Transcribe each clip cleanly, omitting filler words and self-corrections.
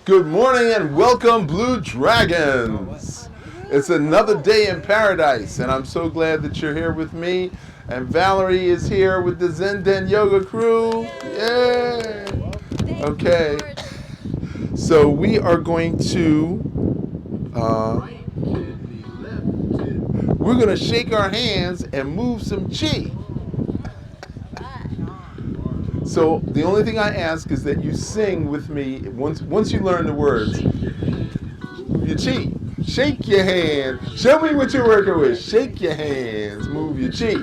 Good morning and welcome, Blue Dragons. It's another day in paradise, and I'm so glad that you're here with me. And Valerie is here with the Zen Den Yoga crew. Yay! Okay, so we are going to shake our hands and move some chi. So the only thing I ask is that you sing with me once you learn the words. Your chi. Shake your hand. Show me what you're working with. Shake your hands. Move your chi.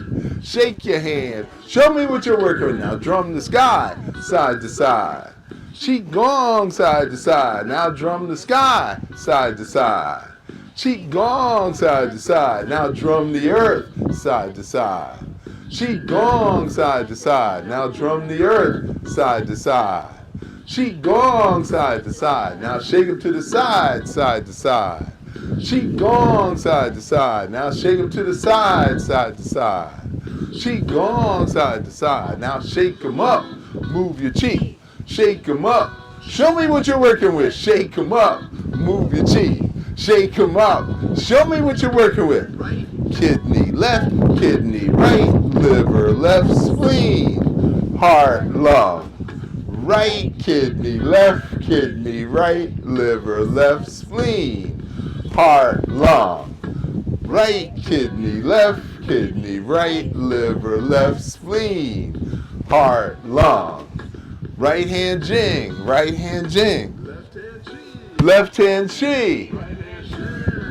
Shake your hand. Show me what you're working with. Now drum the sky side to side. Cheek gong side to side. Now drum the sky side to side. Cheek gong side to side. Now drum the earth side to side. Cheek gong side to side. Now drum the earth side to side. Cheek gong side to side. Now shake them to the side, side to side. Cheek gong side to side. Now shake them to the side, side to side. Cheek gong side to side. Now shake them up. Move your cheek. Shake them up. Show me what you're working with. Shake them up. Move your cheek. Shake them up. Show me what you're working with. Kidney left, kidney right, liver left, spleen, heart, lung. Right kidney left, kidney right, liver left, spleen, heart, lung. Right kidney left, kidney right, liver left, spleen, heart, lung. Right hand jing, right hand jing. Left hand chi.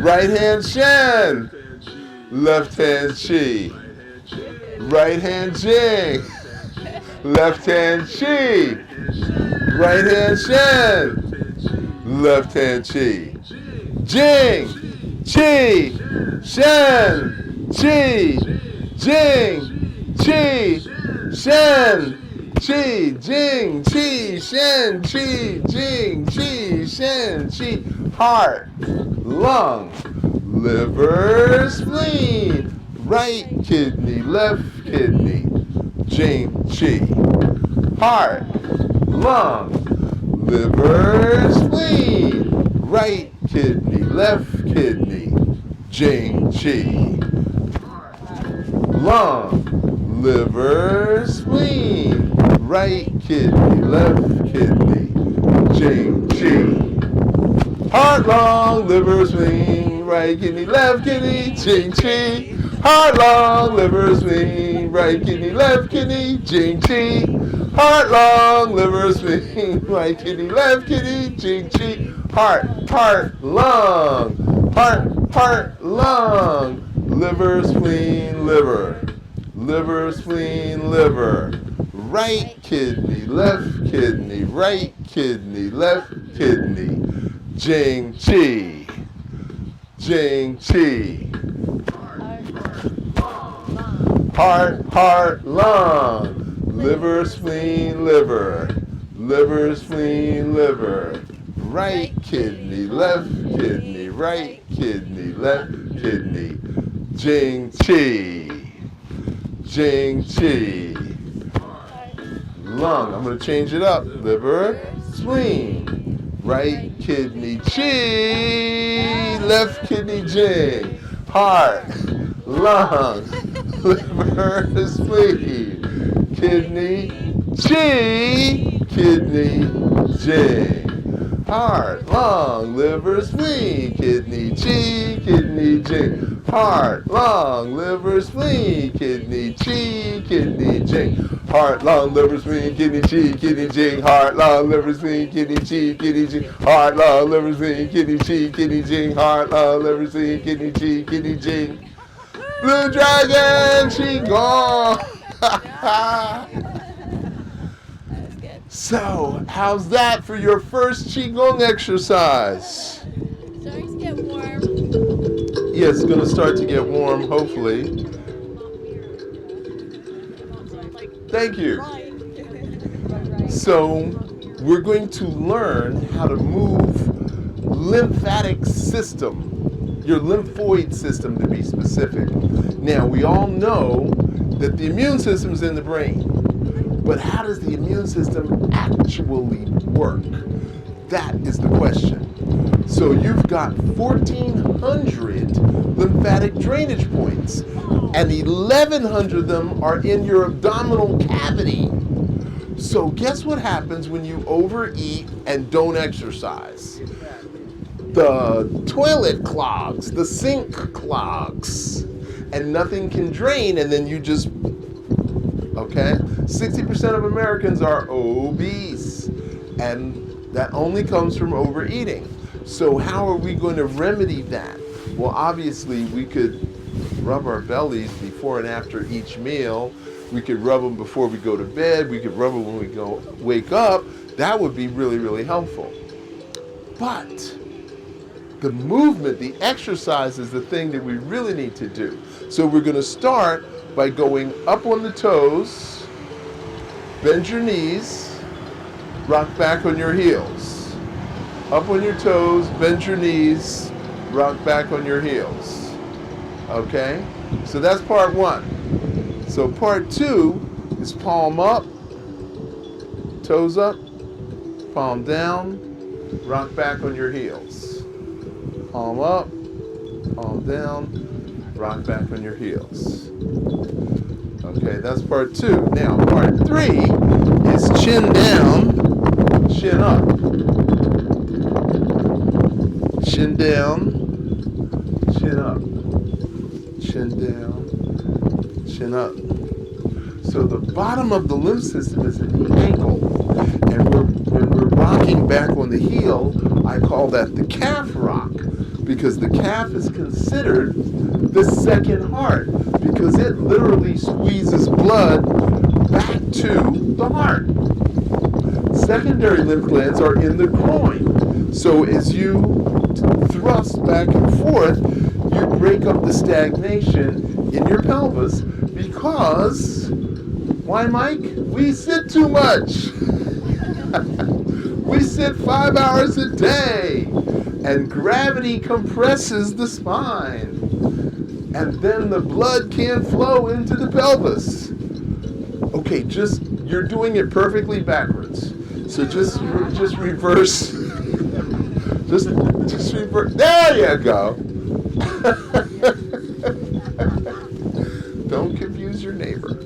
Right hand shen. Left hand chi. Right hand jing. Left hand chi. Right hand shen. Left hand chi. Jing. Chi. Shen. Chi. Jing. Chi. Shen. Chi. Jing. Chi. Shen. Chi. Jing. Chi. Shen. Chi. Heart. Lung. Liver, spleen, right kidney, left kidney, jing, chi, heart, lung, liver, spleen, right kidney, left kidney, jing, chi, lung, liver, spleen, right kidney, left kidney, jing, chi, heart, lung, liver, spleen, right kidney, left kidney, jing, chi. Heart, lung, liver, spleen, right kidney, left kidney, jing, chi. Heart, lung, liver, spleen, right kidney, left kidney, jing, chi. Heart, lung. Heart, lung. Liver, spleen, liver. Liver, spleen, liver. Right kidney, left kidney, right kidney, left kidney, jing, chi. Jing, chi. Heart, lung. Liver, spleen, liver. Liver, spleen, liver. Right kidney, left kidney, right kidney, left kidney. Jing, chi. Jing, chi. Lung. I'm going to change it up. Liver, spleen. Right kidney, chi. Left kidney, jing. Heart, lung, liver, spleen. Kidney, chi. Kidney, jing. Heart, lung, liver, spleen. Kidney, chi. Kidney, jing. Heart, lung, liver, spleen. Kidney, chi. Kidney, jing. Heart, lung, liver, spleen, kidney, chi, kidney, jing. Heart, lung, liver, spleen, kidney, chi, kidney, jing. Heart, lung, liver, spleen, kidney, chi, kidney, jing. Heart, lung, liver, spleen, kidney, chi, kidney, jing. Blue Dragon, she gone. So, how's that for your first Qigong exercise? Starting to get warm. Yeah, it's going to start to get warm, hopefully. Thank you. So, we're going to learn how to move lymphatic system, your lymphoid system to be specific. Now, we all know that the immune system is in the brain, but how does the immune system actually work? That is the question. So you've got 1,400 lymphatic drainage points, and 1,100 of them are in your abdominal cavity. So guess what happens when you overeat and don't exercise? The toilet clogs, the sink clogs, and nothing can drain, and then you just, okay? 60% of Americans are obese, and that only comes from overeating. So how are we going to remedy that? Well, obviously, we could rub our bellies before and after each meal. We could rub them before we go to bed. We could rub them when we wake up. That would be really, really helpful. But the movement, the exercise is the thing that we really need to do. So we're going to start by going up on the toes, bend your knees, rock back on your heels. Up on your toes, bend your knees, rock back on your heels. Okay? So that's part one. So part two is palm up, toes up, palm down, rock back on your heels. Palm up, palm down, rock back on your heels. Okay, that's part two. Now, part three is chin down, chin up. Chin down, chin up. Chin down, chin up. So the bottom of the lymph system is in the ankle. And when we're rocking back on the heel, I call that the calf rock, because the calf is considered the second heart, because it literally squeezes blood back to the heart. Secondary lymph glands are in the groin. So as you thrust back and forth, you break up the stagnation in your pelvis, because, why, Mike? We sit too much. We sit 5 hours a day, and gravity compresses the spine, and then the blood can't flow into the pelvis. Okay, you're doing it perfectly backwards. So just reverse. just reverse. There you go. Don't confuse your neighbor.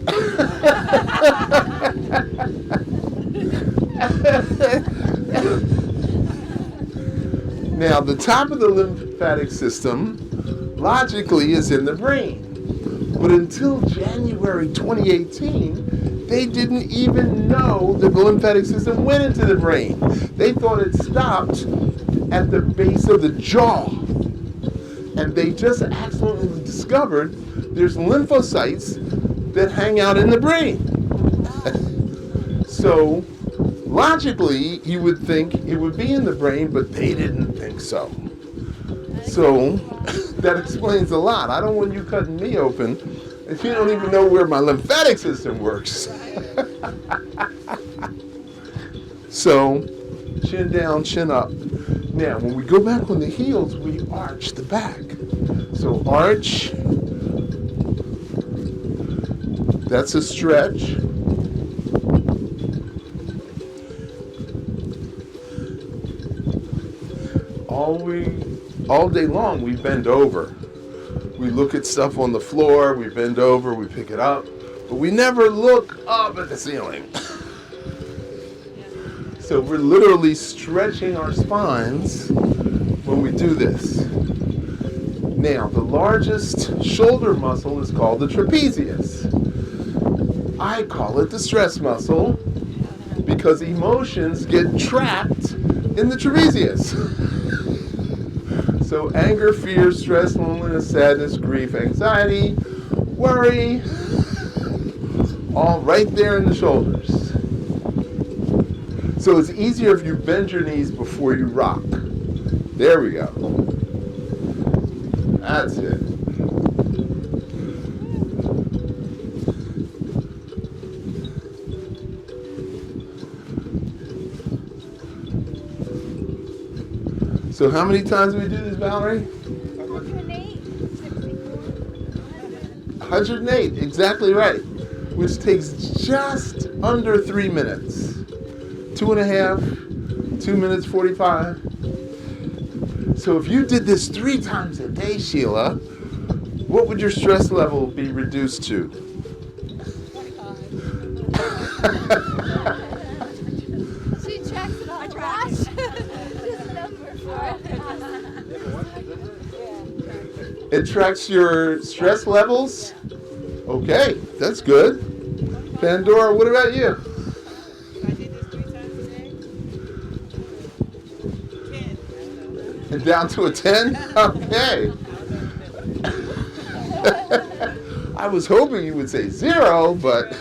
Now, the top of the lymphatic system, logically, is in the brain. But until January 2018, they didn't even know that the lymphatic system went into the brain. They thought it stopped at the base of the jaw. And they just accidentally discovered there's lymphocytes that hang out in the brain. So, logically, you would think it would be in the brain, but they didn't think so. So, that explains a lot. I don't want you cutting me open if you don't even know where my lymphatic system works. So, chin down, chin up. Now, when we go back on the heels, we arch the back. So, arch. That's a stretch. All day long, we bend over. We look at stuff on the floor, we bend over, we pick it up, but we never look up at the ceiling. So we're literally stretching our spines when we do this. Now, the largest shoulder muscle is called the trapezius. I call it the stress muscle because emotions get trapped in the trapezius. So anger, fear, stress, loneliness, sadness, grief, anxiety, worry, all right there in the shoulders. So it's easier if you bend your knees before you rock. There we go. That's it. So how many times do we do this, Valerie? 108, exactly right. Which takes just under 3 minutes. 2.5 2 minutes 45. So if you did this 3 times a day, Sheila, what would your stress level be reduced to? She checks it on watch. Just a number for it. It tracks your stress levels? Okay, that's good. Pandora, what about you? I did this 3 times a day. 10. And down to a 10? Okay. I was hoping you would say 0, but...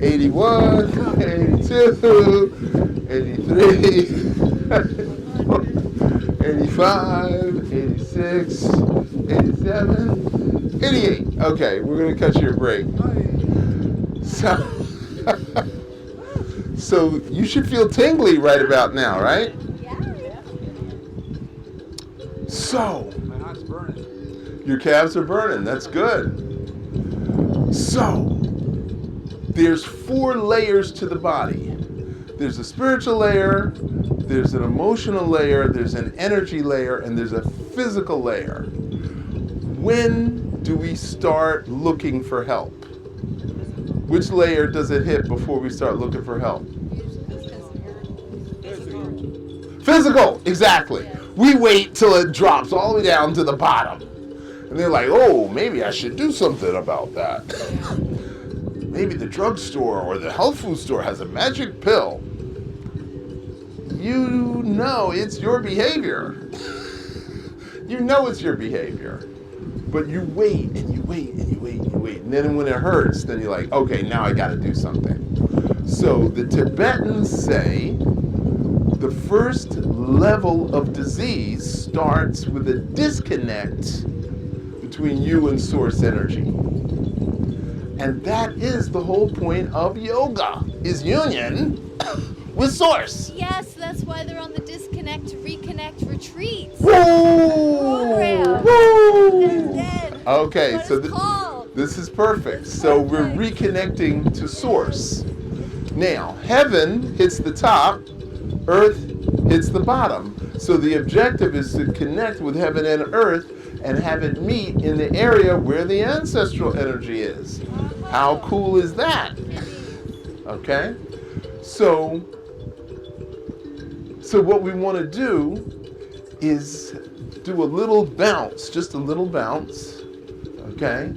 81, 82, 83, 85, 86, 87, 88. Okay, we're going to cut you a break. So you should feel tingly right about now, right? Yeah. So, My heart's burning. your calves are burning. That's good. So, there's 4 layers to the body. There's a spiritual layer, there's an emotional layer, there's an energy layer, and there's a physical layer. When do we start looking for help? Which layer does it hit before we start looking for help? Physical, exactly. We wait till it drops all the way down to the bottom. And they're like, oh, maybe I should do something about that. Maybe the drugstore or the health food store has a magic pill. You know it's your behavior. You know it's your behavior. But you wait and you wait and you wait and you wait. And then when it hurts, then you're like, okay, now I got to do something. So the Tibetans say the first level of disease starts with a disconnect between you and source energy. And that is the whole point of yoga, is union with source. Yes, that's why they're on the disconnect to reconnect retreats. Woo! Program. Woo! Instead. Okay, What so it's called. this is perfect. So we're reconnecting to source. Now, heaven hits the top, earth hits the bottom. So the objective is to connect with heaven and earth and have it meet in the area where the ancestral energy is. How cool is that? Okay? So what we want to do is do a little bounce, just a little bounce. Okay?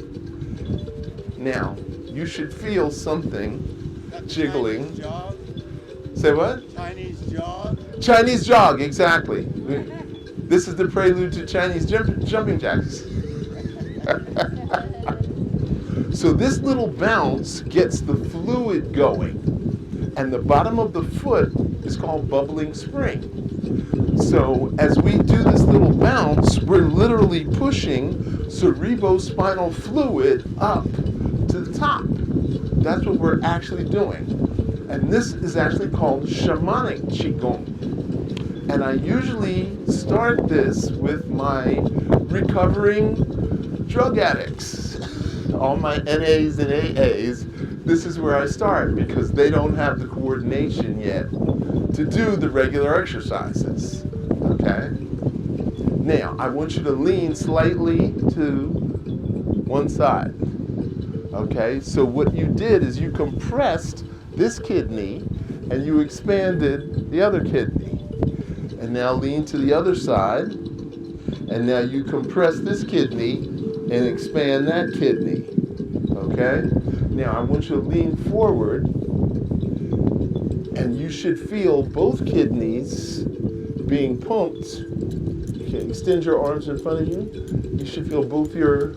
Now, you should feel something jiggling. Chinese jog. Say what? Chinese jog. Chinese jog, exactly. This is the prelude to Chinese jumping jacks. So this little bounce gets the fluid going. And the bottom of the foot is called bubbling spring. So as we do this little bounce, we're literally pushing cerebrospinal fluid up to the top. That's what we're actually doing. And this is actually called shamanic qigong. And I usually start this with my recovering drug addicts. All my NAs and AAs, this is where I start because they don't have the coordination yet to do the regular exercises. Okay? Now, I want you to lean slightly to one side. Okay? So what you did is you compressed this kidney and you expanded the other kidney. And now lean to the other side. And now you compress this kidney and expand that kidney. Okay? Now I want you to lean forward and you should feel both kidneys being pumped. Okay, extend your arms in front of you. You should feel both your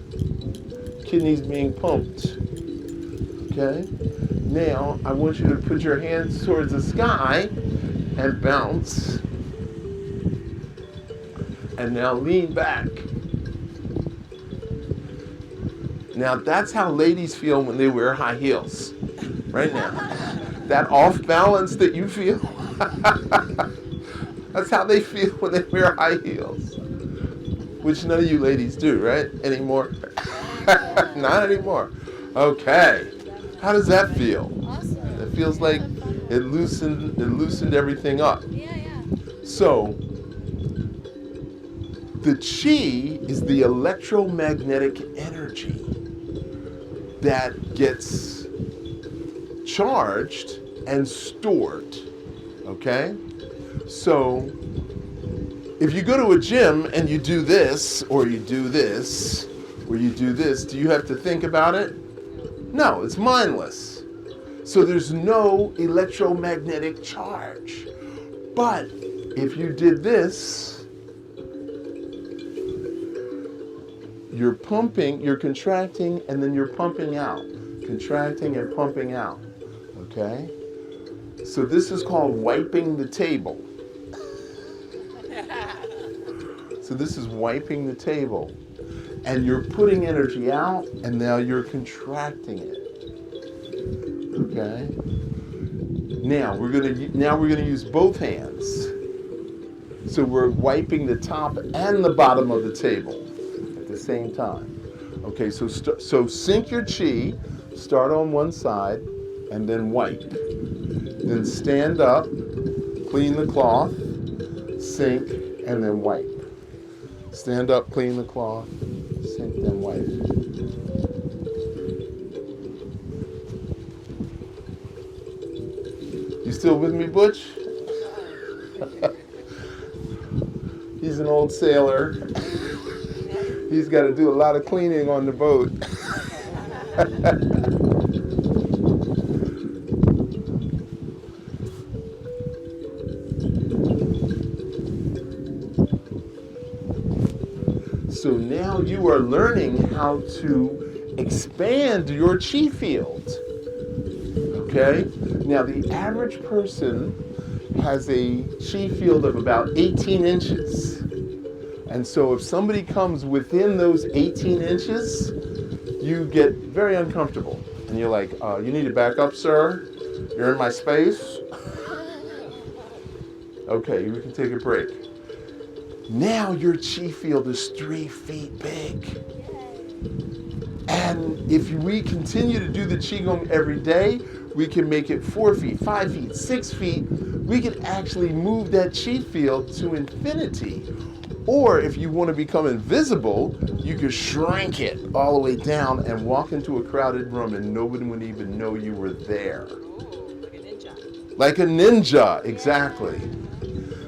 kidneys being pumped. Okay? Now I want you to put your hands towards the sky and bounce. And now lean back. Now that's how ladies feel when they wear high heels. Right now. That off balance that you feel. That's how they feel when they wear high heels. which none of you ladies do, right? Anymore? Not anymore. Okay. How does that feel? Awesome. It feels like it loosened everything up. Yeah. So, the chi is the electromagnetic energy that gets charged and stored. Okay? So, if you go to a gym and you do this, or you do this, or you do this, do you have to think about it? No, it's mindless. So there's no electromagnetic charge. But if you did this, you're pumping, you're contracting, and then you're pumping out. Contracting and pumping out. Okay? So this is called wiping the table. So this is wiping the table. And you're putting energy out, and now you're contracting it. Okay? Now we're gonna use both hands. So we're wiping the top and the bottom of the table at the same time. Okay, so sync your chi, start on one side, and then wipe. Then stand up, clean the cloth, sink, and then wipe. Stand up, clean the cloth, sink, then wipe. You still with me, Butch? He's an old sailor. He's got to do a lot of cleaning on the boat. So now you are learning how to expand your chi field. Okay? Now the average person has a chi field of about 18 inches. And so if somebody comes within those 18 inches, you get very uncomfortable. And you're like, you need to back up, sir. You're in my space. Okay, we can take a break. Now your chi field is 3 feet big. And if we continue to do the Qigong every day, we can make it 4 feet, 5 feet, 6 feet. We can actually move that chi field to infinity. Or if you want to become invisible, you could shrink it all the way down and walk into a crowded room and nobody would even know you were there. Ooh, like a ninja. Like a ninja, exactly.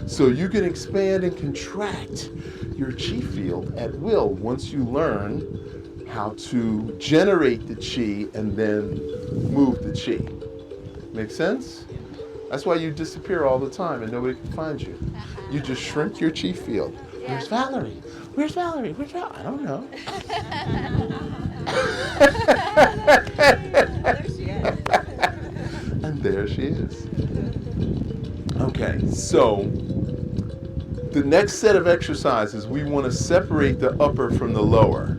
So you can expand and contract your chi field at will once you learn how to generate the chi and then move the chi. Make sense? That's why you disappear all the time and nobody can find you. You just shrink your chi field. Where's Valerie? Where's Valerie? Where's Valerie? I don't know. There she is. And there she is. Okay, so the next set of exercises, we want to separate the upper from the lower.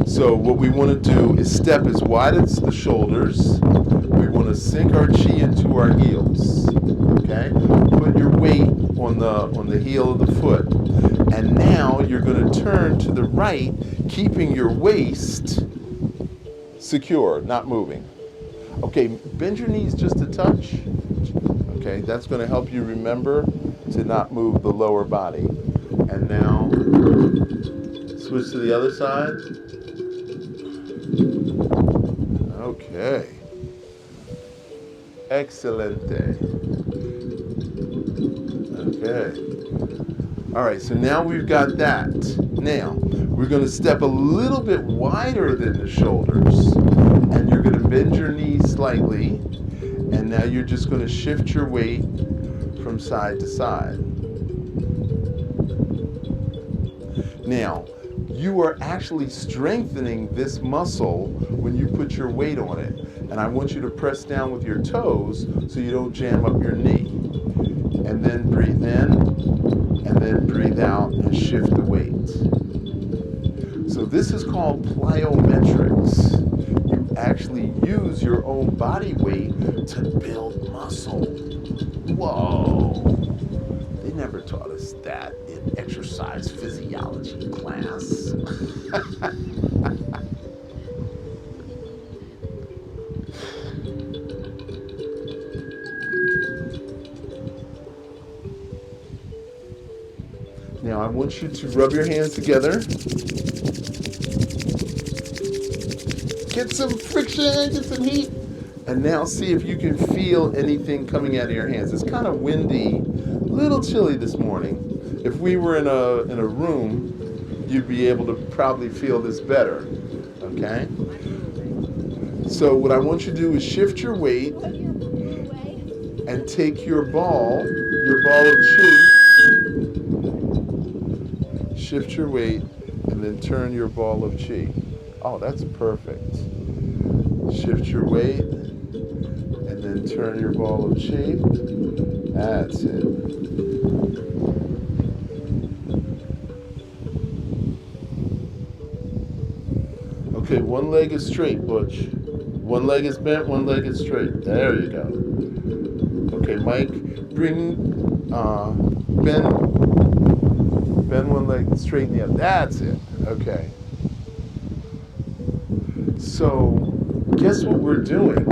So what we want to do is step as wide as the shoulders. We want to sink our chi into our heels. Okay? Put your weight on the heel of the foot. And now you're going to turn to the right, keeping your waist secure, not moving. Okay, bend your knees just a touch. Okay, that's going to help you remember to not move the lower body. And now, switch to the other side. Okay. Excelente. Okay. All right, so now we've got that. Now, we're going to step a little bit wider than the shoulders. And you're going to bend your knees slightly. And now you're just going to shift your weight from side to side. Now, you are actually strengthening this muscle when you put your weight on it. And I want you to press down with your toes so you don't jam up your knee. And then breathe in, and then breathe out and shift the weight. So this is called plyometrics. You actually use your own body weight to build muscle. Whoa. Isn't never taught us that in exercise physiology class. Now I want you to rub your hands together. Get some friction, get some heat. And now see if you can feel anything coming out of your hands. It's kind of windy, a little chilly this morning. If we were in a room, you'd be able to probably feel this better, okay? So what I want you to do is shift your weight and take your ball of chi. Shift your weight and then turn your ball of chi. Oh, that's perfect. Shift your weight and then turn your ball of chi. That's it. Okay, one leg is straight, Butch. One leg is bent, one leg is straight. There you go. Okay, Mike, bend one leg, straighten the other. That's it. Okay. So, guess what we're doing?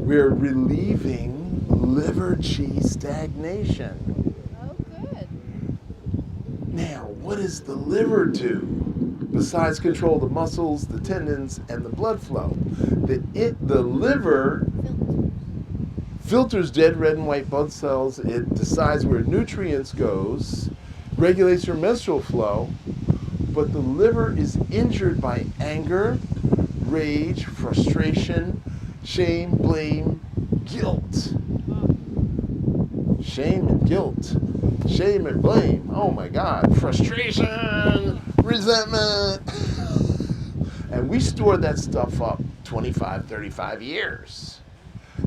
We're relieving liver chi stagnation. Oh, good. Now, what does the liver do? Besides control the muscles, the tendons, and the blood flow, the liver filters dead red and white blood cells. It decides where nutrients goes, regulates your menstrual flow. But the liver is injured by anger, rage, frustration, shame, blame, guilt. Shame and guilt. Shame and blame. Oh my God. Frustration, resentment. And we store that stuff up 25, 35 years.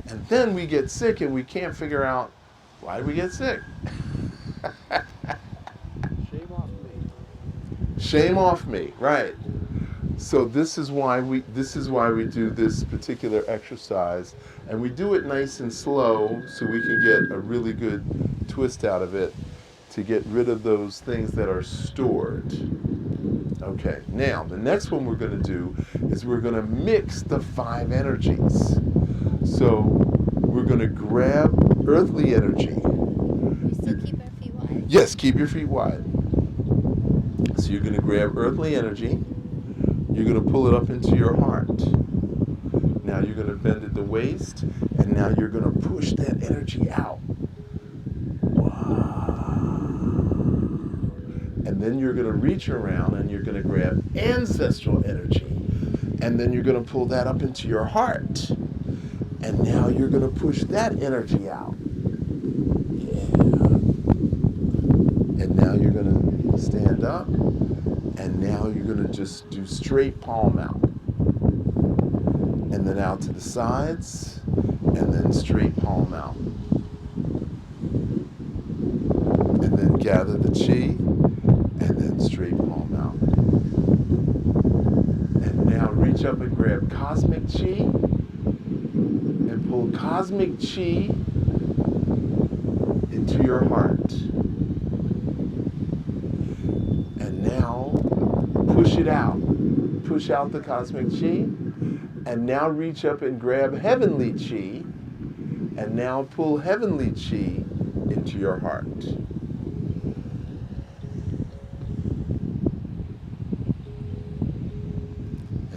And then we get sick and we can't figure out, why did we get sick? Shame off me. Shame off me, right. So this is why we do this particular exercise, and we do it nice and slow so we can get a really good twist out of it to get rid of those things that are stored. Okay, now the next one we're going to do is we're going to mix the 5 energies. So we're going to grab earthly energy. We still keep our feet wide. Yes, keep your feet wide. So you're going to grab earthly energy. You're going to pull it up into your heart. Now you're going to bend at the waist, and now you're going to push that energy out. And then you're going to reach around and you're going to grab ancestral energy. And then you're going to pull that up into your heart. And now you're going to push that energy out. Yeah. And now you're going to stand up. And now you're going to just do straight palm out. And then out to the sides. And then straight palm out. And then gather the chi. And then straight palm out. And now reach up and grab cosmic chi. And pull cosmic chi into your heart. And now push it out. Push out the cosmic chi. And now reach up and grab heavenly chi. And now pull heavenly chi into your heart.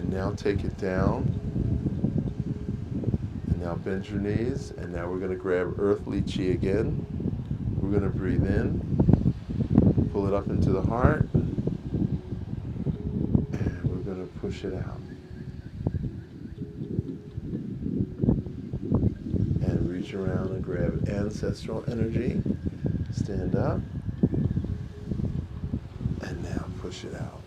Now take it down, and now bend your knees, and now we're going to grab earthly chi again. We're going to breathe in, pull it up into the heart, and we're going to push it out. And reach around and grab ancestral energy, stand up, and now push it out.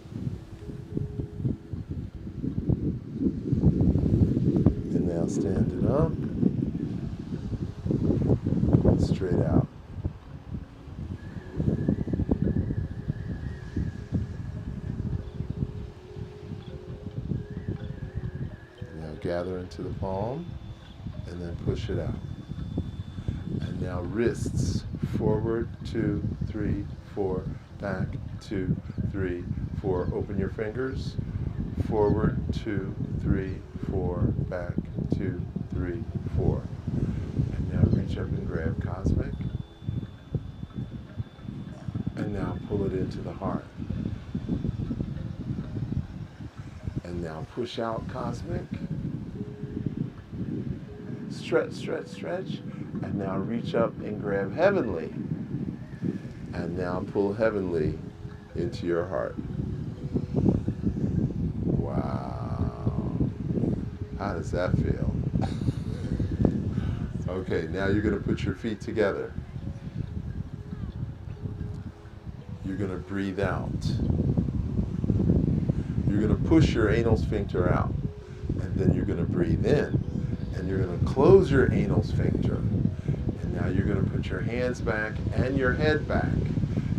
Stand it up, straight out. Now gather into the palm and then push it out. And now wrists Forward, 2, 3, 4. Back, 2, 3, 4. Open your fingers. Forward, 2, 3, 4. Back, 2, 3, 4. And now reach up and grab Cosmic. And now pull it into the heart. And now push out Cosmic. Stretch, stretch, stretch. And now reach up and grab Heavenly. And now pull Heavenly into your heart. Wow. How does that feel? Okay, now you're going to put your feet together. You're going to breathe out. You're going to push your anal sphincter out. And then you're going to breathe in. And you're going to close your anal sphincter. And now you're going to put your hands back and your head back.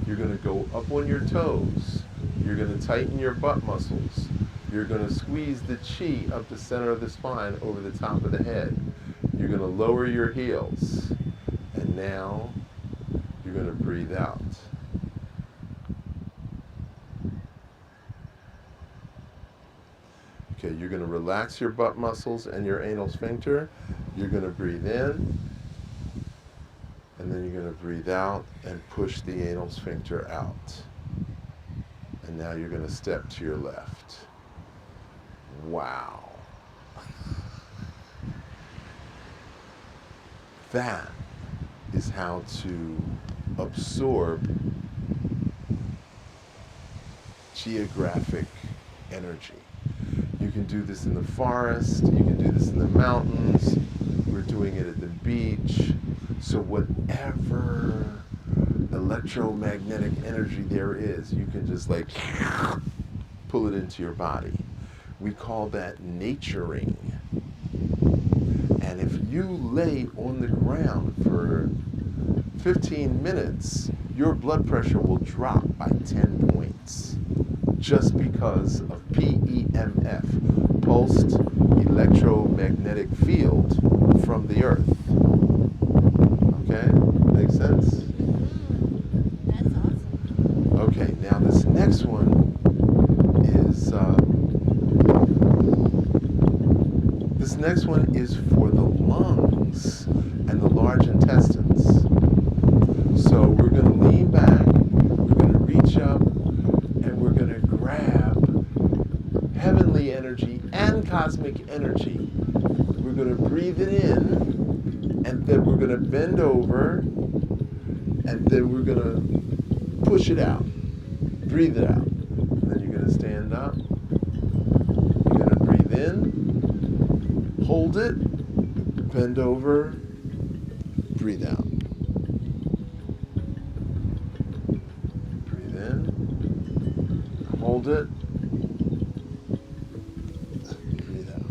You're going to go up on your toes. You're going to tighten your butt muscles. You're going to squeeze the chi up the center of the spine over the top of the head. You're going to lower your heels. And now you're going to breathe out. Okay, you're going to relax your butt muscles and your anal sphincter. You're going to breathe in. And then you're going to breathe out and push the anal sphincter out. And now you're going to step to your left. Wow. That is how to absorb geographic energy. You can do this in the forest, you can do this in the mountains, we're doing it at the beach. So whatever electromagnetic energy there is, you can just like pull it into your body. We call that naturing. And if you lay on the ground for 15 minutes, your blood pressure will drop by 10 points just because of PEMF, pulsed electromagnetic field from the earth. Okay, makes sense? That's awesome. Okay, now this next one is for the lungs and the large intestines. So we're going to lean back, we're going to reach up, and we're going to grab heavenly energy and cosmic energy. We're going to breathe it in, and then we're going to bend over, and then we're going to push it out. Breathe it out. And then you're going to stand up. You're going to breathe in, hold it, bend over, breathe out. Breathe in, hold it, breathe out.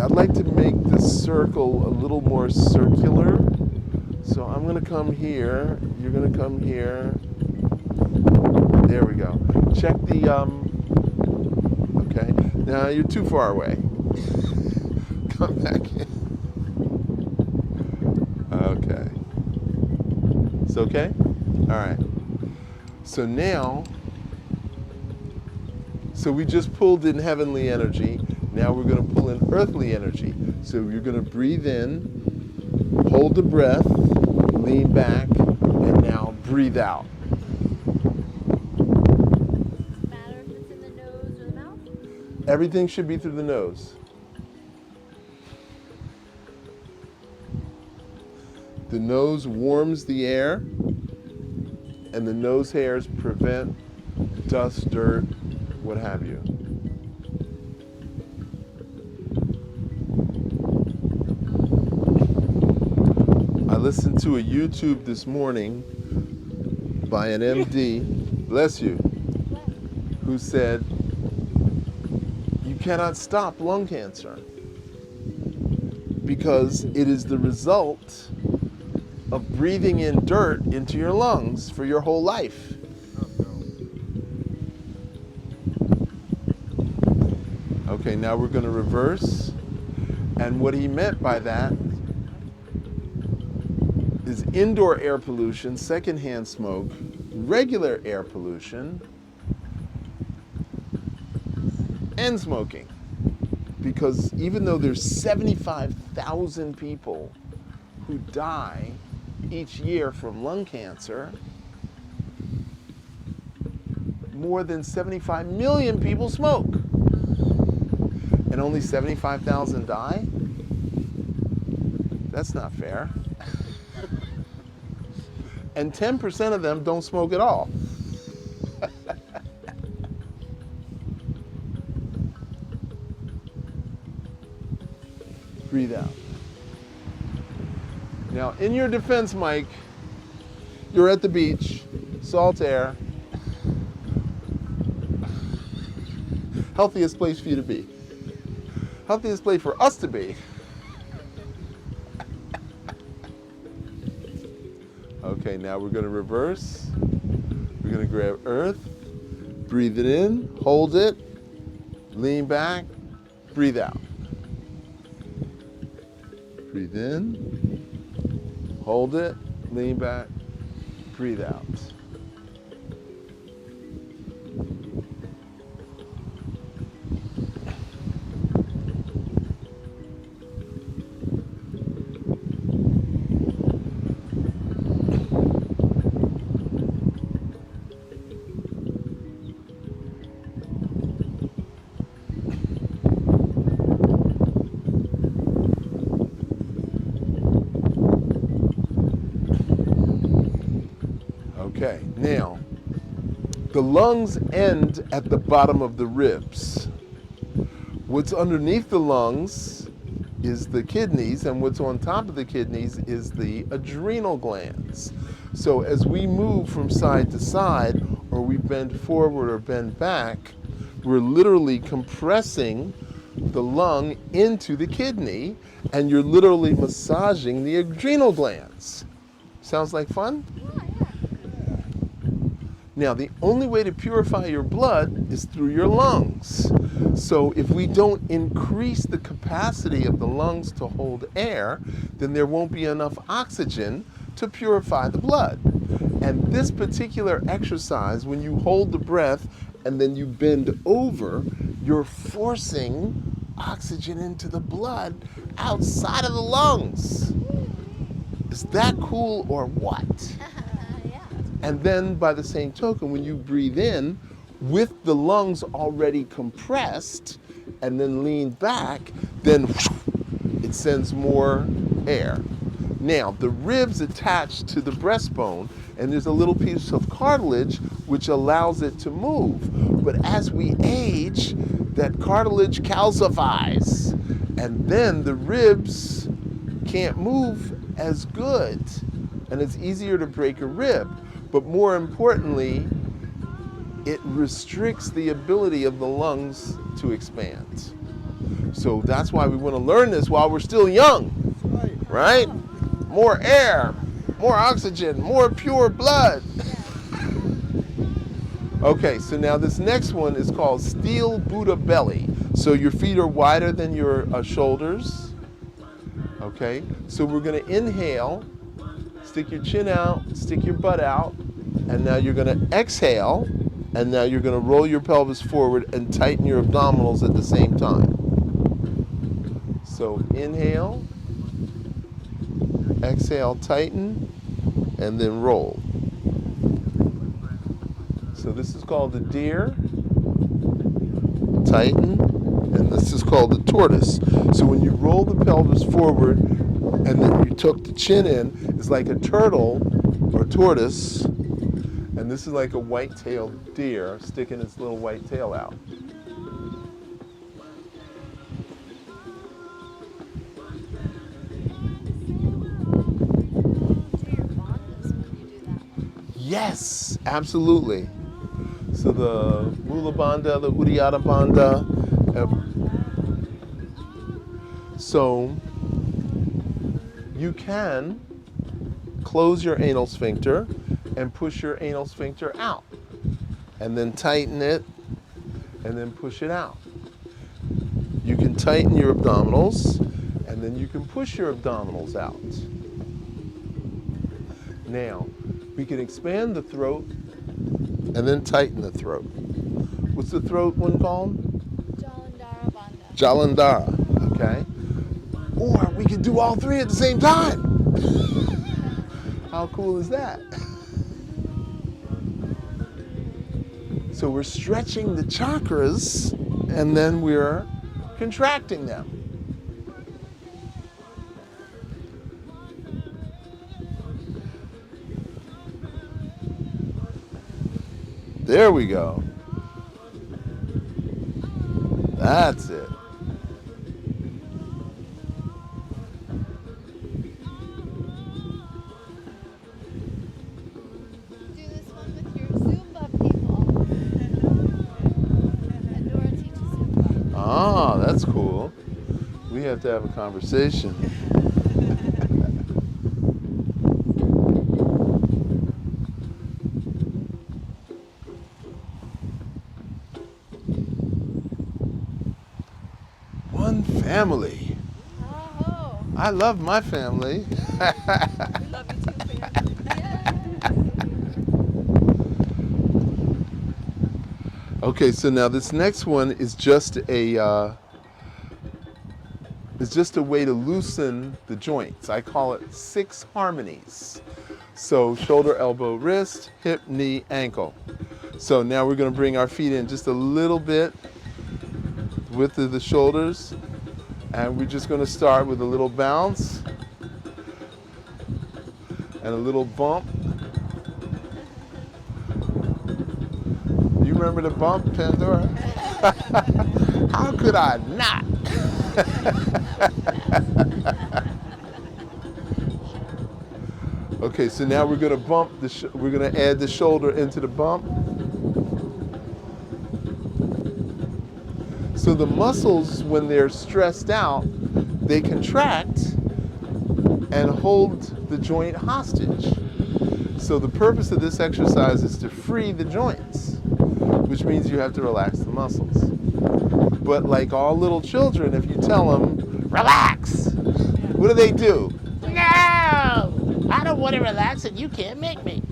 I'd like to make the circle a little more circular. So I'm going to come here. You're going to come here. There we go. Check the, okay. Now you're too far away. Come back in. Okay. It's okay? All right. So now, so we just pulled in heavenly energy. Now we're going to pull in earthly energy. So you're going to breathe in, hold the breath, lean back, and now breathe out. Does it matter if it's in the nose or the mouth? Everything should be through the nose. The nose warms the air, and the nose hairs prevent dust, dirt, what have you. I listened to a YouTube this morning by an MD, bless you, who said, you cannot stop lung cancer because it is the result of breathing in dirt into your lungs for your whole life. Okay, now we're going to reverse. And what he meant by that is indoor air pollution, secondhand smoke, regular air pollution, and smoking. Because even though there's 75,000 people who die each year from lung cancer, more than 75 million people smoke. And only 75,000 die? That's not fair. And 10% of them don't smoke at all. Breathe out. Now, in your defense, Mike, you're at the beach, salt air, healthiest place for you to be. Healthiest place for us to be. Okay, now we're going to reverse. We're going to grab earth, breathe it in, hold it, lean back, breathe out. Breathe in, hold it, lean back, breathe out. Okay, now, the lungs end at the bottom of the ribs. What's underneath the lungs is the kidneys, and what's on top of the kidneys is the adrenal glands. So as we move from side to side, or we bend forward or bend back, we're literally compressing the lung into the kidney, and you're literally massaging the adrenal glands. Sounds like fun? Now, the only way to purify your blood is through your lungs. So if we don't increase the capacity of the lungs to hold air, then there won't be enough oxygen to purify the blood. And this particular exercise, when you hold the breath and then you bend over, you're forcing oxygen into the blood outside of the lungs. Is that cool or what? And then by the same token, when you breathe in, with the lungs already compressed and then lean back, then it sends more air. Now, the ribs attach to the breastbone, and there's a little piece of cartilage which allows it to move. But as we age, that cartilage calcifies, and then the ribs can't move as good, and it's easier to break a rib. But more importantly, it restricts the ability of the lungs to expand. So that's why we want to learn this while we're still young, right? More air, more oxygen, more pure blood. Okay, so now this next one is called steel Buddha belly. So your feet are wider than your shoulders. Okay, so we're going to inhale. Stick your chin out, stick your butt out, and now you're going to exhale, and now you're going to roll your pelvis forward and tighten your abdominals at the same time. So inhale, exhale, tighten, and then roll. So this is called the deer, tighten, and this is called the tortoise. So when you roll the pelvis forward, and then you tuck the chin in, it's like a turtle or tortoise, and this is like a white-tailed deer sticking its little white tail out. Yes! Absolutely. So the Mula Bandha, the Uddiyana Bandha. So you can close your anal sphincter and push your anal sphincter out. And then tighten it and then push it out. You can tighten your abdominals and then you can push your abdominals out. Now, we can expand the throat and then tighten the throat. What's the throat one called? Jalandhara Bandha. Jalandhara, okay? Or we can do all three at the same time. How cool is that? So we're stretching the chakras and then we're contracting them. There we go. That's it. Do this one with your Zumba people. Adora teaches Zumba. Ah, that's cool. We have to have a conversation. One family. Oh. I love my family. We love you too, family. Okay, so now this next one is just a way to loosen the joints. I call it 6 harmonies. So shoulder, elbow, wrist, hip, knee, ankle. So now we're going to bring our feet in just a little bit, width of the shoulders, and we're just going to start with a little bounce and a little bump. You remember the bump, Pandora? How could I not? Okay, so now we're going to bump we're going to add the shoulder into the bump. So the muscles, when they're stressed out, they contract and hold the joint hostage. So the purpose of this exercise is to free the joints, which means you have to relax the muscles. But like all little children, if you tell them, relax, what do? No! I don't want to relax and you can't make me.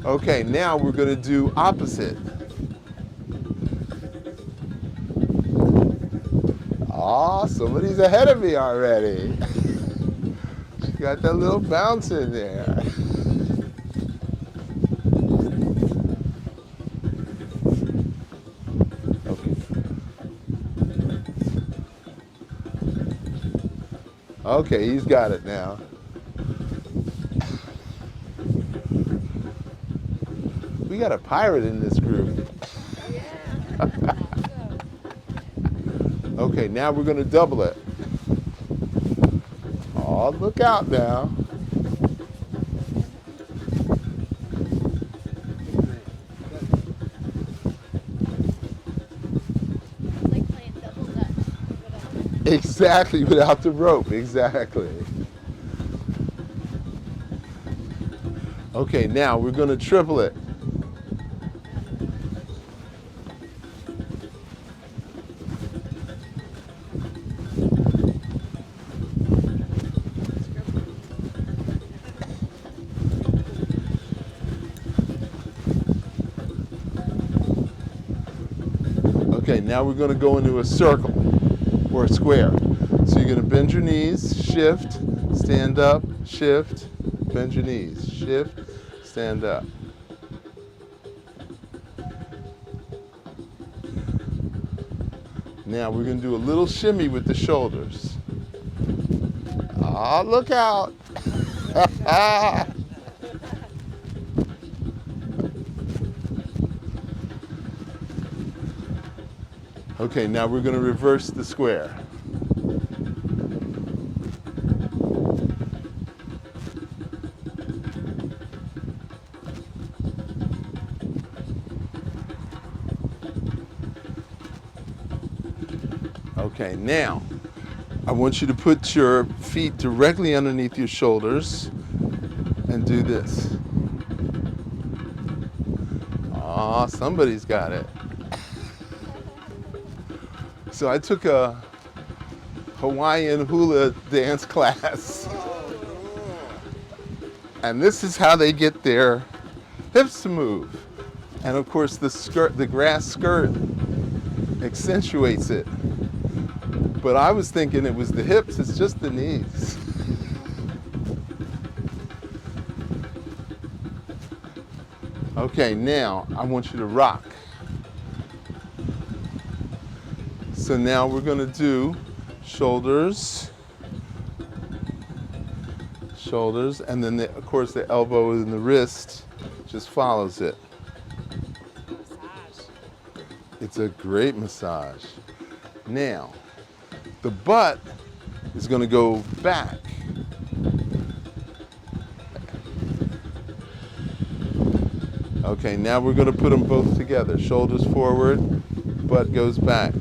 Okay, now we're going to do opposite. Aw, somebody's ahead of me already. She got that little bounce in there. Okay, he's got it now. We got a pirate in this group. Okay, now we're going to double it. Oh, look out now. It's like playing double dutch. Exactly, without the rope, exactly. Okay, now we're going to triple it. Okay, now we're going to go into a circle or a square. So you're going to bend your knees, shift, stand up, shift, bend your knees, shift, stand up. Now we're going to do a little shimmy with the shoulders. Oh, look out. Okay, now we're going to reverse the square. Okay, now I want you to put your feet directly underneath your shoulders and do this. Aw, somebody's got it. So I took a Hawaiian hula dance class. And this is how they get their hips to move. And of course the grass skirt accentuates it. But I was thinking it was the hips, it's just the knees. Okay, now I want you to rock. So now we're gonna do shoulders, and then of course the elbow and the wrist just follows it. Massage. It's a great massage. Now, the butt is gonna go back. Okay, now we're gonna put them both together. Shoulders forward, butt goes back.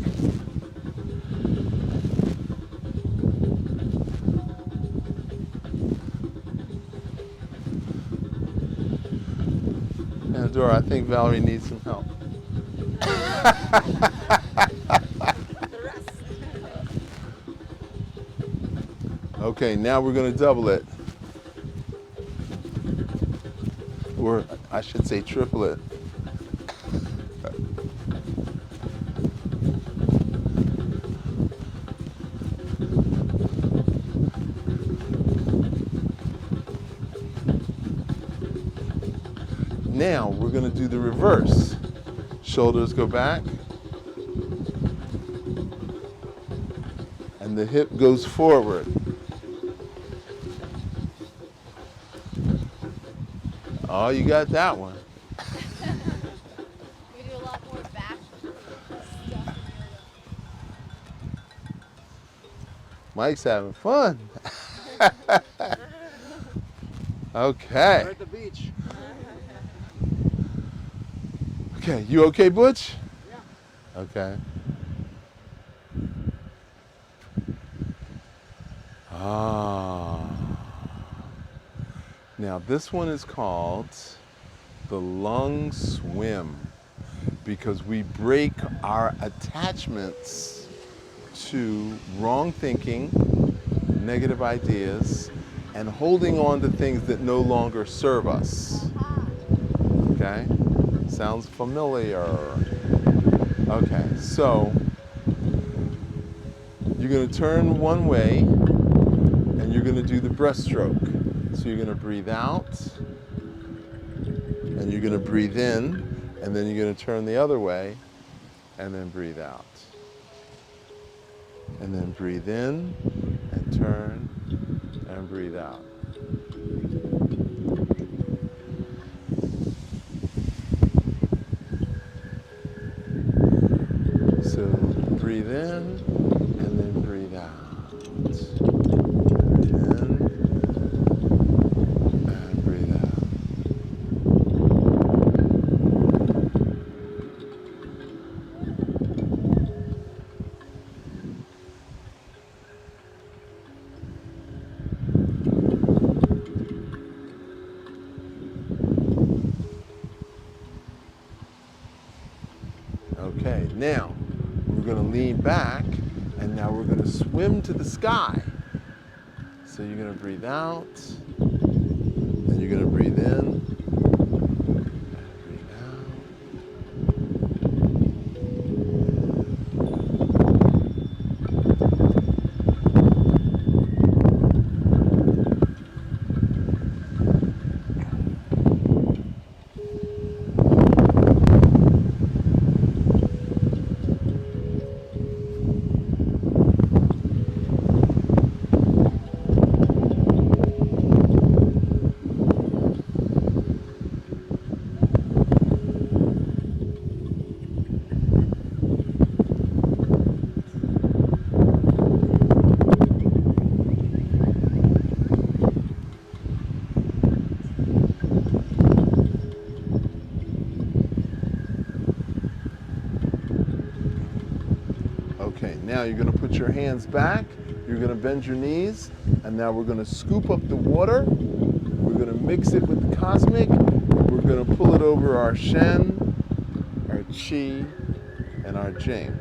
And Dora, I think Valerie needs some help. The rest. Okay, now we're gonna double it. Or I should say triple it. Now we're gonna do the reverse. Shoulders go back. And the hip goes forward. Oh, you got that one. We do a lot more back stuff. Mike's having fun. We're Okay. at the beach. Okay, you okay, Butch? Yeah. Okay. Ah. Now this one is called the lung swim because we break our attachments to wrong thinking, negative ideas, and holding on to things that no longer serve us. Okay? Sounds familiar. Okay, so you're going to turn one way and you're going to do the breaststroke. So you're going to breathe out and you're going to breathe in and then you're going to turn the other way and then breathe out. And then breathe in and turn and breathe out. So breathe in and then breathe out. Breathe in and breathe out. Okay, now we're going to lean back and now we're going to swim to the sky. So you're going to breathe out and you're going to breathe in and breathe out. now you're going to put your hands back, you're going to bend your knees, and now we're going to scoop up the water, we're going to mix it with the cosmic, we're going to pull it over our Shen, our Chi, and our Jing.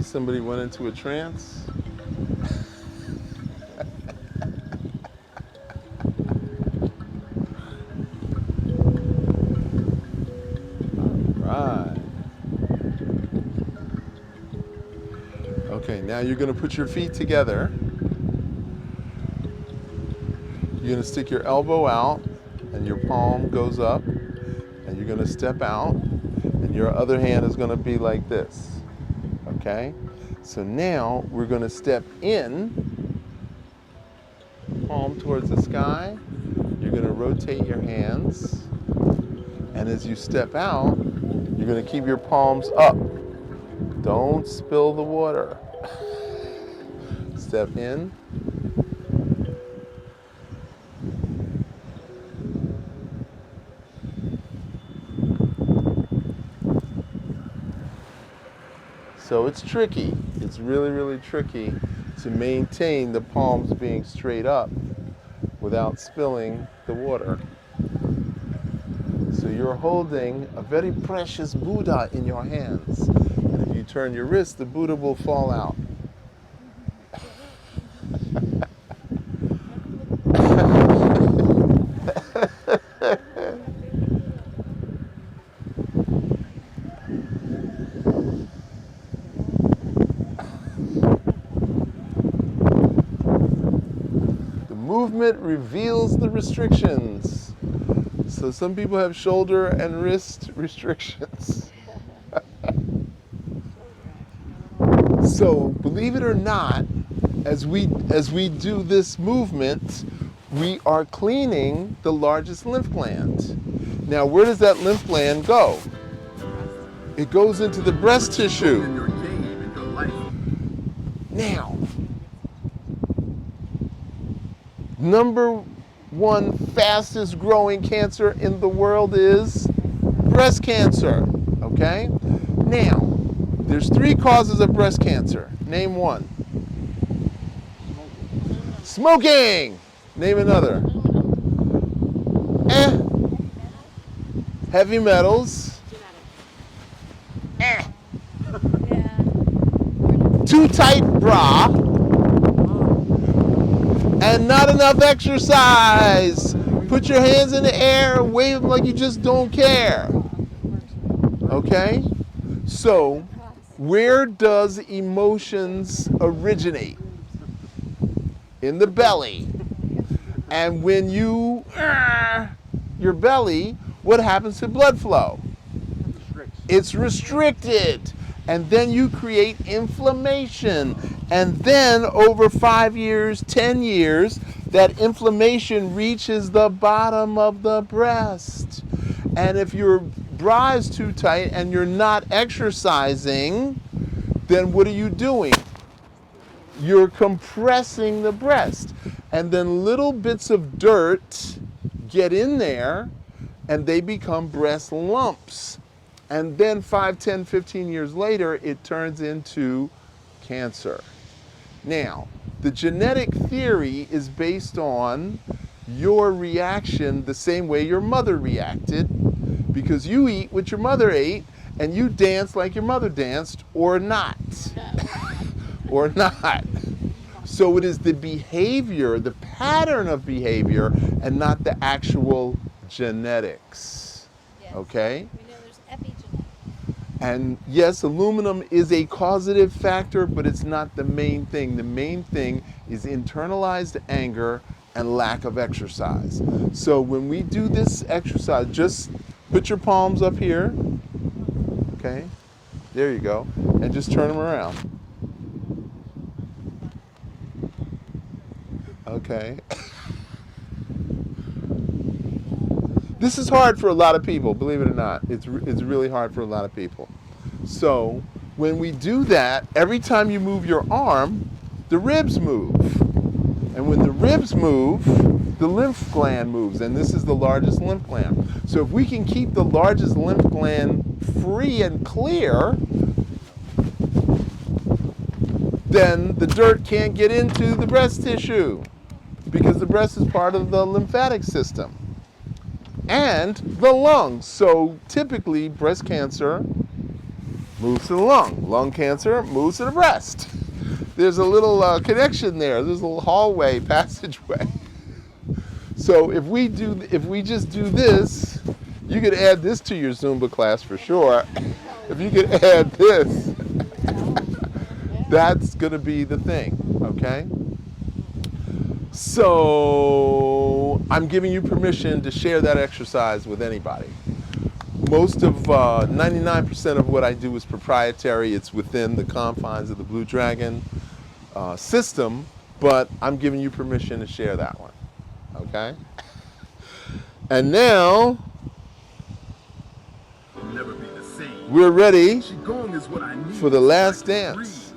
Somebody went into a trance. All right. Okay, now you're going to put your feet together. You're going to stick your elbow out and your palm goes up, and you're going to step out, and your other hand is going to be like this. Okay, so now we're going to step in, palm towards the sky. You're going to rotate your hands, and as you step out, you're going to keep your palms up. Don't spill the water. Step in. So it's tricky. It's really, really tricky to maintain the palms being straight up without spilling the water. So you're holding a very precious Buddha in your hands. And if you turn your wrist, the Buddha will fall out. Movement reveals the restrictions. So some people have shoulder and wrist restrictions. So believe it or not, as we do this movement, we are cleaning the largest lymph gland. Now, where does that lymph gland go? It goes into the breast tissue. Now, number one fastest growing cancer in the world is breast cancer, okay? Now, there's 3 causes of breast cancer. Name one. Smoking. Name another. Heavy metals. Yeah. Too tight bra. And not enough exercise. Put your hands in the air and wave them like you just don't care. Okay? So, where does emotions originate? In the belly. And when you, your belly, what happens to blood flow? It's restricted. And then you create inflammation. And then over 5 years, 10 years, that inflammation reaches the bottom of the breast. And if your bra is too tight and you're not exercising, then what are you doing? You're compressing the breast. And then little bits of dirt get in there and they become breast lumps. And then 5, 10, 15 years later, it turns into cancer. Now, the genetic theory is based on your reaction the same way your mother reacted, because you eat what your mother ate and you dance like your mother danced, or not. Or not. So it is the behavior, the pattern of behavior, and not the actual genetics. Yes. Okay? We know there's epigenetics. And yes, aluminum is a causative factor, but it's not the main thing. The main thing is internalized anger and lack of exercise. So when we do this exercise, just put your palms up here. Okay? There you go. And just turn them around. Okay. This is hard for a lot of people, believe it or not. It's really hard for a lot of people. So when we do that, every time you move your arm, the ribs move. And when the ribs move, the lymph gland moves, and this is the largest lymph gland. So if we can keep the largest lymph gland free and clear, then the dirt can't get into the breast tissue, because the breast is part of the lymphatic system. And the lungs. So typically breast cancer moves to the lung. Lung cancer moves to the breast. There's a little connection there. There's a little hallway, passageway. So if we just do this, you could add this to your Zumba class for sure. If you could add this, that's going to be the thing, okay? So I'm giving you permission to share that exercise with anybody. Most of 99% of what I do is proprietary. It's within the confines of the Blue Dragon system, but I'm giving you permission to share that one, okay? And now we're ready for the last dance.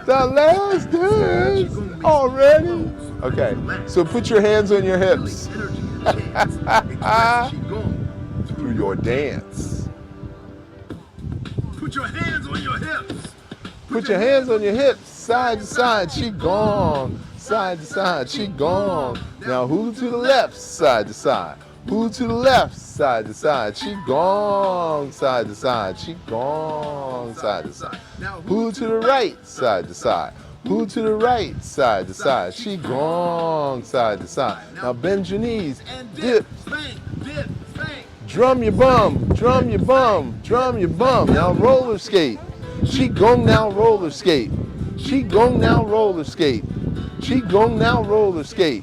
The last dance already? Okay, so put your hands on your hips. Through your dance. Put your hands on your hips. Put your hands on your hips. Side to side, she gone. Side to side, she gone. Now hula to the left, side to side. Hula to the left, side to side. She gone. Side to side, she gone. Side to side. Hula to the right, side to side. Hula to the right, side to side. She gone. Side to side. Now bend your knees. Dip. Drum your bum. Drum your bum. Drum your bum. Now roller skate. She gone now roller skate. She gone now roller skate. She gone now roller skate.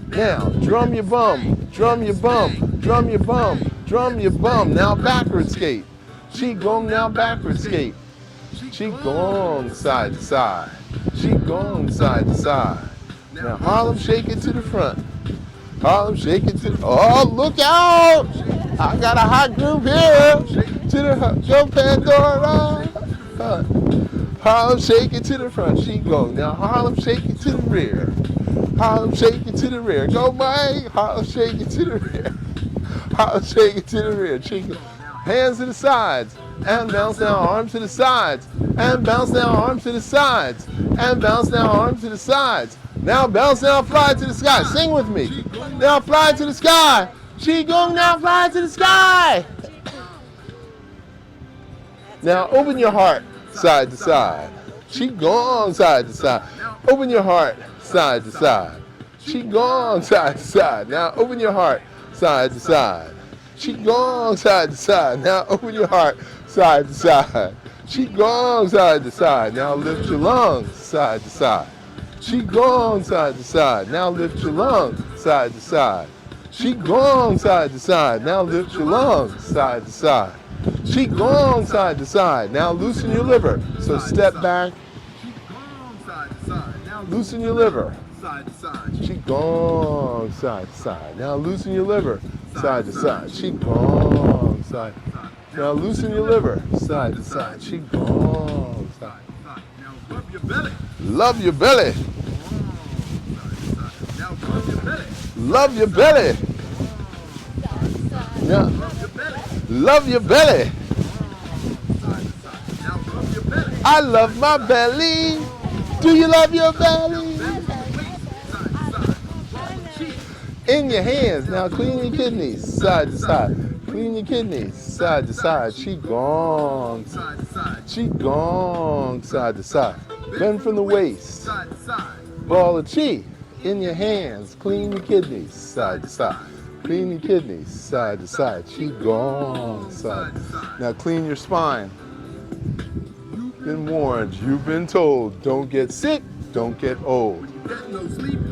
Now drum your bum. Drum your bum. Drum your bum. Drum your bum. Now backward skate. She gone now backward skate. She gone side to side. She gone side to side. Now Harlem shake it to the front. Harlem shake it to the, oh, look out! I got a hot group here. To the, go Pandora. Harlem shake it to the front. She go. Now Harlem shake it to the rear. Harlem shake it to the rear. Go Mike. Harlem shake it to the rear. Harlem shake it to the rear. She go. Hands to the sides. And bounce down, arms to the sides. And bounce down, arms to the sides. And bounce down, arms to the sides. Now bounce down, fly to the sky. Sing with me. Now fly to the sky. She going now, fly to the sky. Now open your heart, side to side. She gone side to side. Open your heart, side to side. She gone side to side. Now open your heart, side to side. She gone side to side. Now open your heart, side to side. She gone side to side. Now lift your lungs, side to side. She gone side to side. Now lift your lungs, side to side. She gone side to side. Now lift your lungs, side to side. She gone side to side. Now loosen your liver. So step back. Loosen your liver. She gone side to side. Now loosen your liver. Side to side. She gone side. Now loosen your liver. Side to side. She gone side. Love your belly. Love your belly. Now, love your belly. I love my belly. Do you love your belly? In your hands. Now clean your kidneys. Side to side. Clean your kidneys. Side to side. She gone. She gone. Side to side. Bend from the waist. Ball of chi. In your hands. Clean your kidneys. Side to side. Clean your kidneys. Side to side. She gone. Side. Now clean your spine. You've been warned. You've been told. Don't get sick. Don't get old.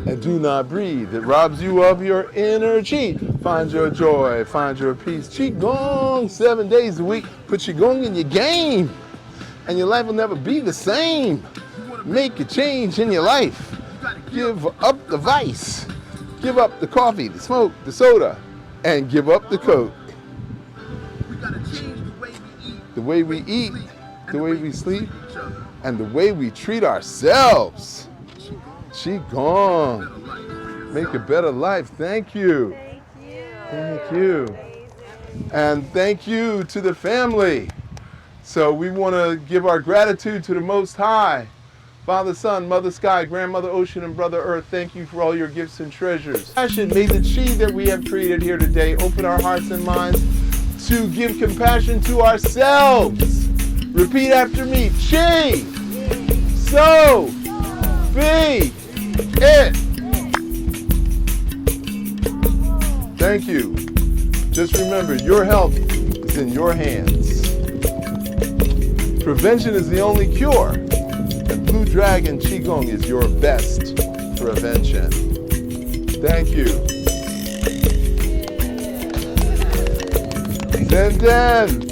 And do not breathe. It robs you of your energy. Find your joy. Find your peace. Qigong 7 days a week. Put Qigong in your game. And your life will never be the same. Make a change in your life. Give up the vice. Give up the coffee, the smoke, the soda, and give up the coke. We gotta change the way we eat, The way we eat, the way we sleep, and the way we treat ourselves. Qigong. Make a better life. Thank you. Thank you. And thank you to the family. So we want to give our gratitude to the Most High. Father, Son, Mother Sky, Grandmother Ocean, and Brother Earth, thank you for all your gifts and treasures. Passion, may the chi that we have created here today open our hearts and minds to give compassion to ourselves. Repeat after me. Chi, so, be it. Thank you. Just remember, your health is in your hands. Prevention is the only cure. And Blue Dragon Qigong is your best prevention. Thank you. Zen Den.